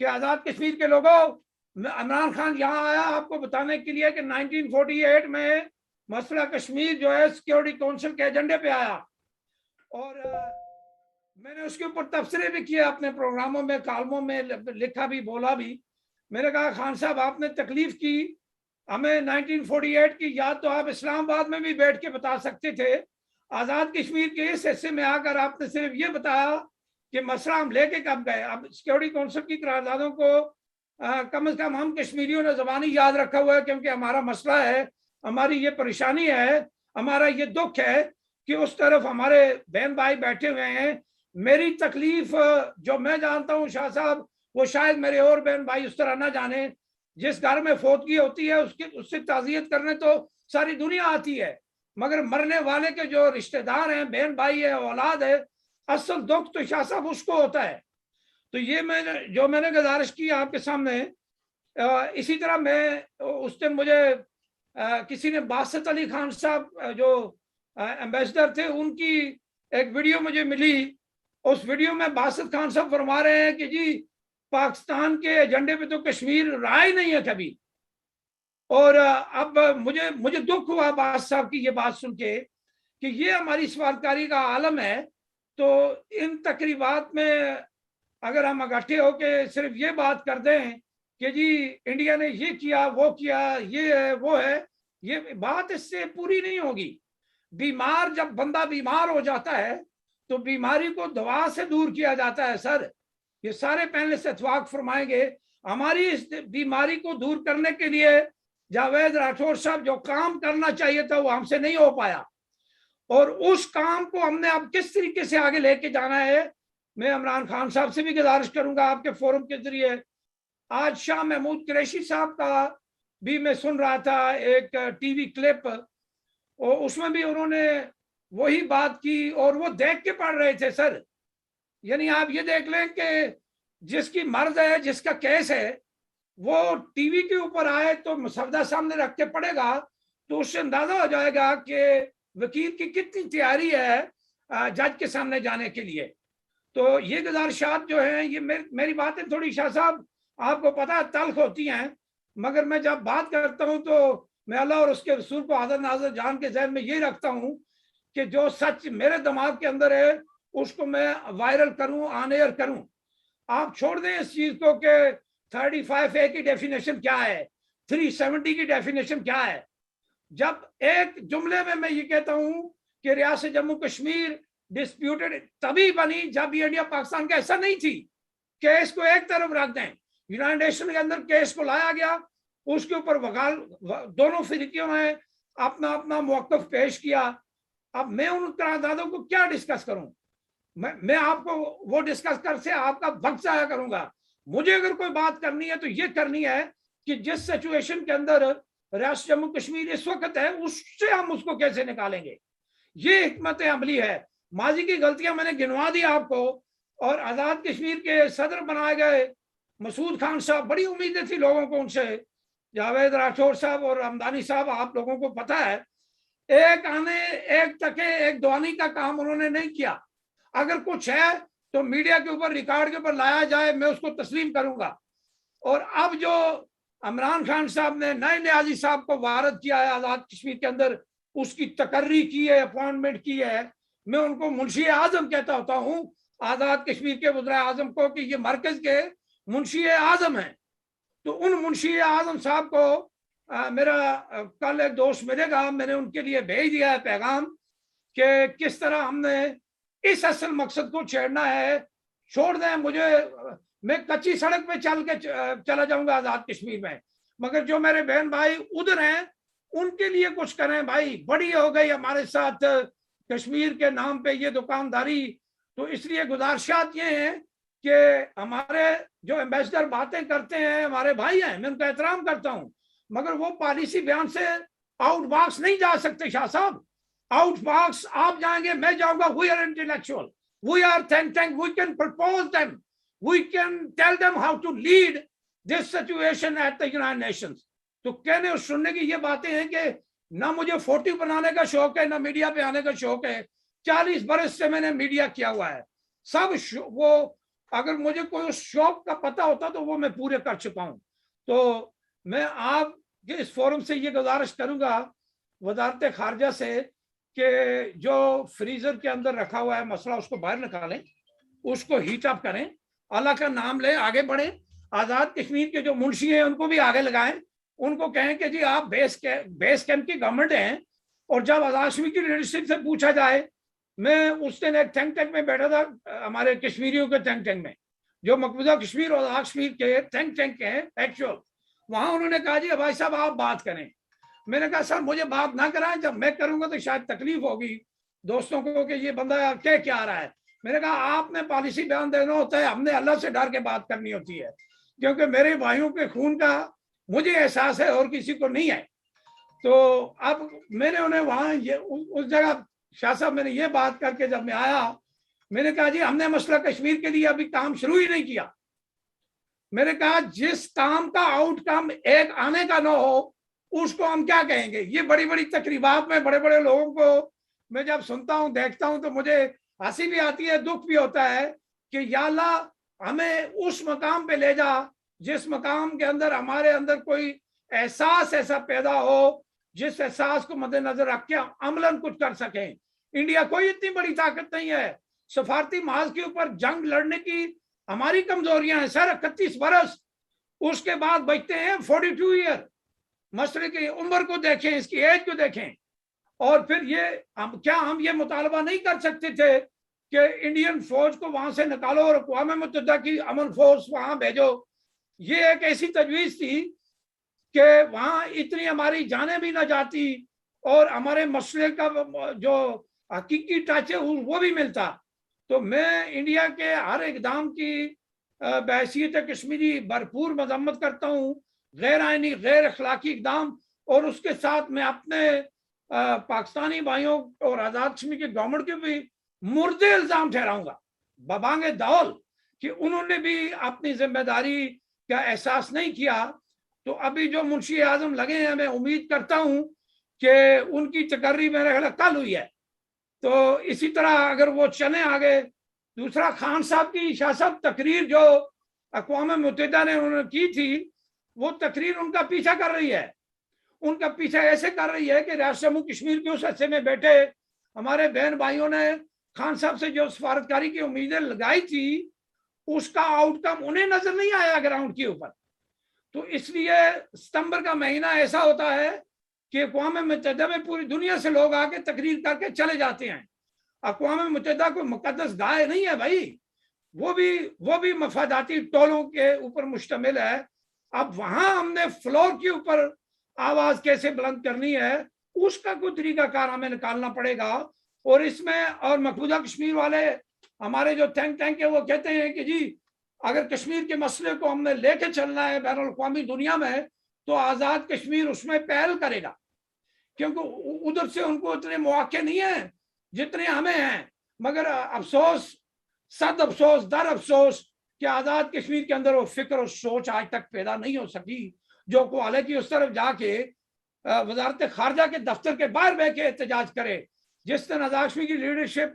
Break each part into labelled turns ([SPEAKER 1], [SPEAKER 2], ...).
[SPEAKER 1] کہ آزاد کشمیر کے لوگوں، عمران خان یہاں آیا آپ کو بتانے کے لیے کہ 1948 میں مسئلہ کشمیر جو ہے سیکورٹی کونسل کے ایجنڈے پہ آیا، اور میں نے اس کے اوپر تبصرے بھی کیے اپنے پروگراموں میں، کالموں میں لکھا بھی، بولا بھی۔ میں نے کہا خان صاحب آپ نے تکلیف کی ہمیں 1948 کی یاد تو آپ اسلام آباد میں بھی بیٹھ کے بتا سکتے تھے، آزاد کشمیر کے اس حصے میں آ کر آپ نے صرف یہ بتایا کہ مسئلہ ہم لے کے کب گئے۔ اب سیکورٹی کونسل کی قراردادوں کو کم از کم ہم کشمیریوں نے زبانی یاد رکھا ہوا ہے، کیونکہ ہمارا مسئلہ ہے، ہماری یہ پریشانی ہے، ہمارا یہ دکھ ہے کہ اس طرف ہمارے بہن بھائی بیٹھے ہوئے ہیں۔ میری تکلیف جو میں جانتا ہوں شاہ صاحب، وہ شاید میرے اور بہن بھائی اس طرح نہ جانے۔ جس گھر میں فوتگی ہوتی ہے اس سے تعزیت کرنے تو ساری دنیا آتی ہے، مگر مرنے والے کے جو رشتہ دار ہیں، بہن بھائی ہے، اولاد ہے، اصل دکھ تو شاہ صاحب اس کو ہوتا ہے۔ تو یہ میں نے گزارش کی آپ کے سامنے۔ اسی طرح میں اس دن مجھے کسی نے باسط علی خان صاحب جو ایمبیسڈر تھے، ان کی ایک ویڈیو مجھے ملی۔ اس ویڈیو میں باسط خان صاحب فرما رہے ہیں کہ جی پاکستان کے ایجنڈے پہ تو کشمیر رہا ہی نہیں ہے کبھی۔ اور اب مجھے دکھ ہوا باسط صاحب کی یہ بات سن کے کہ یہ ہماری سفارتکاری کا عالم ہے۔ تو ان تقریبات میں اگر ہم اکٹھے ہو کے صرف یہ بات کر دیں کہ جی انڈیا نے یہ کیا، وہ کیا، یہ ہے، وہ ہے، یہ بات اس سے پوری نہیں ہوگی۔ بیمار، جب بندہ بیمار ہو جاتا ہے تو بیماری کو دوا سے دور کیا جاتا ہے سر، یہ سارے پینل سے اتفاق فرمائیں گے۔ ہماری اس بیماری کو دور کرنے کے لیے جاوید راٹھور صاحب جو کام کرنا چاہیے تھا وہ ہم سے نہیں ہو پایا، اور اس کام کو ہم نے اب کس طریقے سے آگے لے کے جانا ہے۔ میں عمران خان صاحب سے بھی گزارش کروں گا آپ کے فورم کے ذریعے۔ آج شاہ محمود قریشی صاحب کا بھی میں سن رہا تھا ایک ٹی وی کلپ، اور اس میں بھی انہوں نے وہی بات کی، اور وہ دیکھ کے پڑھ رہے تھے سر۔ یعنی آپ یہ دیکھ لیں کہ جس کی مرض ہے، جس کا کیس ہے، وہ ٹی وی کے اوپر آئے تو مسودہ سامنے رکھ کے پڑھے گا تو اس سے اندازہ ہو جائے گا کہ وکیل کی کتنی تیاری ہے جج کے سامنے جانے کے لیے۔ تو یہ گزارشات جو ہیں، یہ میری باتیں تھوڑی شاہ صاحب آپ کو پتا تلخ ہوتی ہیں، مگر میں جب بات کرتا ہوں تو میں اللہ اور اس کے رسول کو حاضر ناظر جان کے ذہن میں یہ رکھتا ہوں کہ جو سچ میرے دماغ کے اندر ہے اس کو میں وائرل کروں، آن ایئر کروں۔ آپ چھوڑ دیں اس چیز کو کہ 35A کی ڈیفینیشن کیا ہے، 370 کی ڈیفینیشن کیا ہے۔ جب ایک جملے میں یہ کہتا ہوں کہ ریاست جموں کشمیر ڈسپیوٹڈ تبھی بنی جب یہ انڈیا پاکستان کا ایسا نہیں تھی۔ کیس کو ایک طرف رکھ دیں، یونائٹڈ نیشن کے اندر کیس کو لایا گیا، اس کے اوپر دونوں فریقوں نے اپنا اپنا موقف پیش کیا۔ اب میں ان قراردادوں کو کیا ڈسکس کروں؟ میں آپ کو وہ ڈسکس کر سے آپ کا وقت ضائع کروں گا۔ مجھے اگر کوئی بات کرنی ہے تو یہ کرنی ہے کہ جس سچویشن کے اندر ریاست جموں کشمیر اس وقت ہے، اس سے ہم اس کو کیسے نکالیں گے۔ یہ حکمت عملی ہے۔ ماضی کی غلطیاں میں نے گنوا دی آپ کو، اور آزاد کشمیر کے صدر بنائے گئے مسعود خان صاحب، بڑی امیدیں تھی لوگوں کو ان سے، جاوید راٹھور صاحب اور ہمدانی صاحب، آپ لوگوں کو پتا ہے ایک آنے ایک تکے ایک دوانی کا کام انہوں نے نہیں کیا۔ اگر کچھ ہے تو میڈیا کے اوپر، ریکارڈ کے اوپر لایا جائے، میں اس کو تسلیم کروں گا۔ اور اب جو عمران خان صاحب نے نئے نیازی صاحب کو وارد کیا ہے آزاد کشمیر کے اندر، اس کی تقرری کی ہے، اپوائنٹمنٹ کی ہے، میں ان کو منشی اعظم کہتا ہوتا ہوں آزاد کشمیر کے وزراء اعظم کو، کہ یہ مرکز کے منشی اعظم ہیں۔ تو ان منشی اعظم صاحب کو میرا کل ایک دوست ملے گا، میں نے ان کے لیے بھیج دیا ہے پیغام کہ کس طرح ہم نے اس اصل مقصد کو چھیڑنا ہے۔ چھوڑ دیں مجھے، میں کچی سڑک پہ چل کے چلا جاؤں گا آزاد کشمیر میں، مگر جو میرے بہن بھائی ادھر ہیں ان کے لیے کچھ کریں بھائی۔ بڑی ہو گئی ہمارے ساتھ کشمیر کے نام پہ یہ دکانداری۔ تو اس لیے گزارشات یہ ہیں کہ ہمارے جو ایمبیسڈر باتیں کرتے ہیں، ہمارے بھائی ہیں، میں ان کا احترام کرتا ہوں، مگر وہ پالیسی بیان سے آؤٹ باکس نہیں جا سکتے شاہ صاحب۔ آؤٹ باکس آپ جائیں گے، میں جاؤں گا۔ We are intellectual, we are think tank, we can propose them, we can tell them how to lead this situation at the united nations. تو کہنے اور سننے کی یہ باتیں ہیں کہ نہ مجھے فوٹو بنانے کا شوق ہے، نہ میڈیا پہ آنے کا شوق ہے۔ 40 برس سے میں نے میڈیا کیا ہوا ہے۔ سب وہ اگر مجھے کوئی اس شوق کا پتہ ہوتا تو وہ میں پورے کر چکا ہوں. تو میں آپ کے اس فورم سے یہ گزارش کروں گا وزارت خارجہ سے کہ جو فریزر کے اندر رکھا ہوا ہے مسئلہ اس کو باہر نکالیں, اس کو ہیٹ اپ کریں, اللہ کا نام لیں, آگے بڑھیں. آزاد کشمیر کے جو منشی ہیں ان کو بھی آگے لگائیں, ان کو کہیں کہ جی آپ بیس کیمپ کی گورنمنٹ ہیں. اور جب آزاد کشمیر کی لیڈرشپ سے پوچھا جائے, میں اس دن ایک تھنک ٹینک میں بیٹھا تھا, ہمارے کشمیریوں کے تھنک ٹینک میں, جو مقبوضہ کشمیر اور آزاد کشمیر کے تھنک ٹینک ہیں ایکچوئل, وہاں انہوں نے کہا جی بھائی صاحب آپ بات کریں. میں نے کہا سر مجھے بات نہ کرائیں, جب میں کروں گا تو شاید تکلیف ہوگی دوستوں کو کہ یہ بندہ کیا رہا ہے. میں نے کہا آپ نے پالیسی بیان دینا ہوتا ہے, ہم نے اللہ سے ڈر کے بات کرنی ہوتی ہے, کیونکہ میرے بھائیوں کے خون کا مجھے احساس ہے اور کسی کو نہیں ہے. تو اب میں نے انہیں وہاں اس جگہ شاہ صاحب میں نے یہ بات کر کے جب میں آیا, میں نے کہا جی ہم نے مسئلہ کشمیر کے لیے ابھی کام شروع ہی نہیں کیا. میں نے کہا جس کام کا آؤٹ کم ایک آنے کا نہ ہو اس کو ہم کیا کہیں گے. یہ بڑی بڑی تقریبات میں بڑے بڑے لوگوں کو میں جب سنتا ہوں دیکھتا ہوں تو مجھے ہنسی بھی آتی ہے, دکھ بھی ہوتا ہے کہ یا اللہ ہمیں اس مقام پہ لے جا جس مقام کے اندر ہمارے اندر کوئی احساس ایسا پیدا ہو جس احساس کو مد نظر رکھ کے عملاً کچھ کر سکیں. انڈیا کوئی اتنی بڑی طاقت نہیں ہے, سفارتی محاذ کے اوپر جنگ لڑنے کی ہماری کمزوریاں ہیں سر. 31 برس, اس کے بعد بچتے ہیں 42 ایئر. مسئلے کی عمر کو دیکھیں, اس کی ایج کو دیکھیں. اور پھر کیا ہم یہ مطالبہ نہیں کر سکتے تھے کہ انڈین فوج کو وہاں سے نکالو اور اقوام متحدہ کی امن فورس وہاں بھیجو. یہ ایک ایسی تجویز تھی کہ وہاں اتنی ہماری جانیں بھی نہ جاتی اور ہمارے مسئلے کا جو حقیقی ٹچ ہے وہ بھی ملتا. تو میں انڈیا کے ہر اقدام کی بحیثیت کشمیری بھرپور مذمت کرتا ہوں, غیر آئینی غیر اخلاقی اقدام. اور اس کے ساتھ میں اپنے پاکستانی بھائیوں اور آزاد کشمیر کی گورنمنٹ کے بھی مردے الزام ٹھہراؤں گا ببانگ دول کہ انہوں نے بھی اپنی ذمہ داری کا احساس نہیں کیا. تو ابھی جو منشی اعظم لگے ہیں میں امید کرتا ہوں کہ ان کی تقرری میرے خیال کل ہوئی ہے, تو اسی طرح اگر وہ چلیں آگے. دوسرا خان صاحب کی شاہ صاحب تقریر جو اقوام متحدہ نے انہوں نے کی تھی, وہ تقریر ان کا پیچھا کر رہی ہے. ان کا پیچھا ایسے کر رہی ہے کہ ریاست جموں کشمیر کے اس حصے میں بیٹھے ہمارے بہن بھائیوں نے خان صاحب سے جو سفارتکاری کی امیدیں لگائی تھی اس کا آؤٹ کم انہیں نظر نہیں آیا گراؤنڈ کے اوپر. تو اس لیے ستمبر کا مہینہ ایسا ہوتا ہے کہ اقوام متحدہ میں پوری دنیا سے لوگ آ کے تقریر کر کے چلے جاتے ہیں. اقوام متحدہ کوئی مقدس گائے نہیں ہے بھائی, وہ بھی مفاداتی ٹولوں کے اوپر مشتمل ہے. اب وہاں ہم نے فلور کے اوپر آواز کیسے بلند کرنی ہے اس کا کوئی طریقہ کار ہمیں نکالنا پڑے گا. اور اس میں اور مقبوضہ کشمیر والے ہمارے جو تھنک ٹینک ہے وہ کہتے ہیں کہ جی اگر کشمیر کے مسئلے کو ہم نے لے کے چلنا ہے بین الاقوامی دنیا میں تو آزاد کشمیر اس میں پہل کرے گا, کیونکہ ادھر سے ان کو اتنے مواقع نہیں ہیں جتنے ہمیں ہیں. مگر افسوس, صد افسوس در افسوس کہ آزاد کشمیر کے اندر وہ فکر اور سوچ آج تک پیدا نہیں ہو سکی جو کو حالانکہ اس طرف جا کے وزارت خارجہ کے دفتر کے باہر بیٹھ کے احتجاج کرے. جس دن آزاد کشمیر کی لیڈرشپ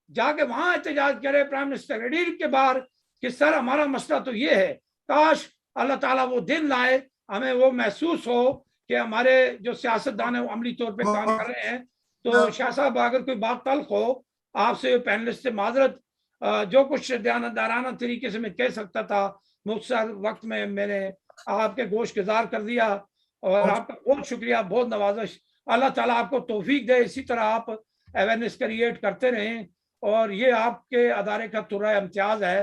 [SPEAKER 1] جا کے وہاں احتجاج کرے پرائم منسٹر ریڈی کے باہر کہ سر ہمارا مسئلہ تو یہ ہے, کاش اللہ تعالیٰ وہ دن لائے ہمیں وہ محسوس ہو کہ ہمارے جو سیاستدان ہیں وہ عملی طور پہ کام کر رہے ہیں. تو شاہ صاحب اگر کوئی بات تلخ ہو آپ سے پینلسٹ سے معذرت, جو کچھ دیانتدارانہ طریقے سے میں کہہ سکتا تھا مختصر وقت میں میں نے آپ کے گوش گزار کر دیا. اور آپ کا بہت شکریہ, بہت نوازش. اللہ تعالیٰ آپ کو توفیق دے, اسی طرح آپ اویئرنیس کریٹ کرتے رہیں. اور یہ آپ کے ادارے کا ترہ امتیاز ہے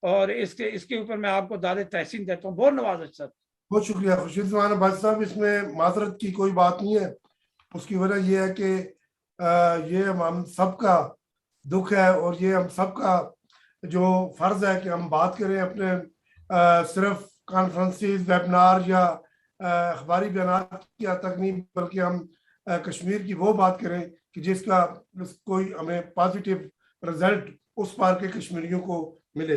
[SPEAKER 1] اور اس کے اوپر میں آپ کو داد تحسین دیتا ہوں. بہت نوازش سر.
[SPEAKER 2] بہت شکریہ خورشید زمان بھائی صاحب. اس میں معذرت کی کوئی بات نہیں ہے. اس کی وجہ یہ ہے کہ یہ ہم سب کا دکھ ہے اور یہ ہم سب کا جو فرض ہے کہ ہم بات کریں اپنے صرف کانفرنسز, ویبنار یا اخباری بیانات کی تک نہیں, بلکہ ہم کشمیر کی وہ بات کریں کہ جس کا کوئی ہمیں پازیٹیو رزلٹ اس پار کے کشمیریوں کو ملے.